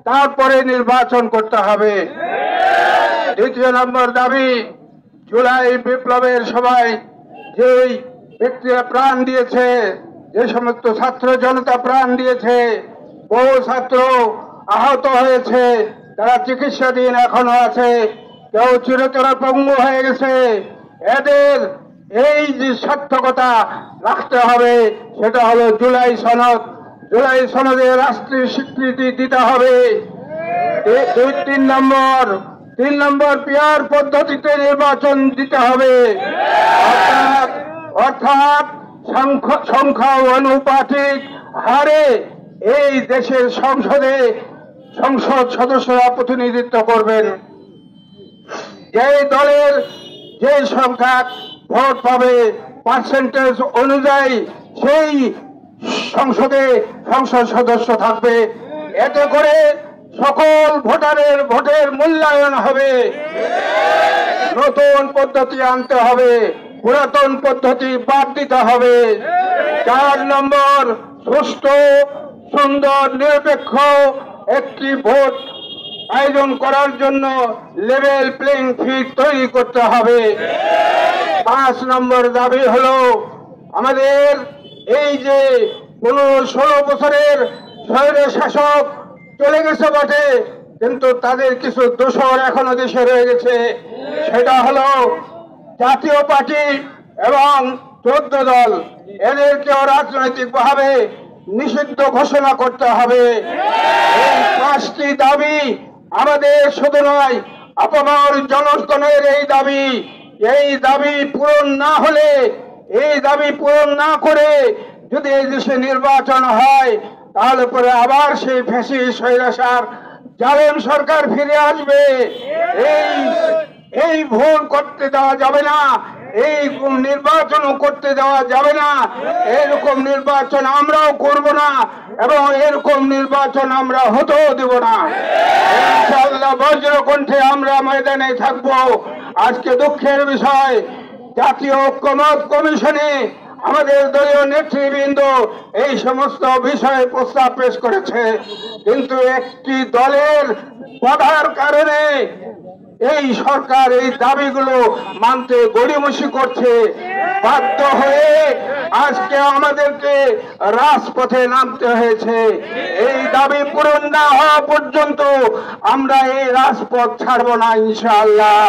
তারপরে নির্বাচন করতে হবে। দ্বিতীয় নম্বর দাবি, জুলাই বিপ্লবের সময় যেই ব্যক্তিরা প্রাণ দিয়েছে, যে সমস্ত ছাত্র জনতা প্রাণ দিয়েছে, বহু ছাত্র আহত হয়েছে, তারা চিকিৎসাধীন এখনো আছে, কেউ চিরতরে পঙ্গু হয়ে গেছে, এদের এই যে সার্থকতা রাখতে হবে সেটা হলো জুলাই সনদ। জুলাই সনদে রাষ্ট্রীয় স্বীকৃতি দিতে হবে। তিন নম্বর পিয়ার পদ্ধতিতে নির্বাচন দিতে হবে, অর্থাৎ সংখ্যা অনুপাতিক হারে এই দেশের সংসদ সদস্যরা প্রতিনিধিত্ব করবেন। যে দলের যে সংখ্যা ভোট পাবে পার্সেন্টেজ অনুযায়ী সেই সংসদ সদস্য থাকবে। এতে করে সকল ভোটারের ভোটের মূল্যায়ন হবে। নতুন পদ্ধতি আনতে হবে, পুরাতন পদ্ধতি বাদ দিতে হবে। 4 নম্বর, সুষ্ঠু, সুন্দর, নিরপেক্ষ একটি ভোট আয়োজন করার জন্য লেভেল প্লেইং ফিল্ড তৈরি করতে হবে। 5 নম্বর দাবি হলো, আমাদের এই যে 15-16 বছরের স্বৈর শাসক চলে গেছে বটে, কিন্তু তাদের কিছু দোসর এখনো দেশে রয়ে গেছে। সেটা হলো জাতীয় পার্টি এবং 14 দল, এদেরকেও রাজনৈতিকভাবে নিষিদ্ধ ঘোষণা করতে হবে। এই 5টি দাবি আমাদের শুধু নয়, আপামর জনগণের এই দাবি পূরণ না হলে, এই দাবি পূরণ না করে যদি এই দেশে নির্বাচন হয়, তাহলে পরে আবার সেই ফ্যাসিস্ট স্বৈরাচার জালেম সরকার ফিরে আসবে। এই ভুল করতে দেওয়া যাবে না, এই নির্বাচনও করতে দেওয়া যাবে না। এরকম নির্বাচন আমরাও করব না এবং এরকম নির্বাচন আমরা হতেও দেব না। ইনশাআল্লাহ বজ্রকণ্ঠে আমরা ময়দানে থাকব। আজকে দুঃখের বিষয়, জাতীয় ঐক্যমত কমিশনে আমাদের দলীয় নেতৃবৃন্দ এই সমস্ত বিষয়ে প্রস্তাব পেশ করেছে, কিন্তু একটি দলের বাধার কারণে এই সরকার এই দাবিগুলো মানতে গড়িমসি করছে। বাধ্য হয়ে আজকে আমাদেরকে রাজপথে নামতে হয়েছে। এই দাবি পূরণ না হওয়া পর্যন্ত আমরা এই রাজপথ ছাড়ব না ইনশাআল্লাহ।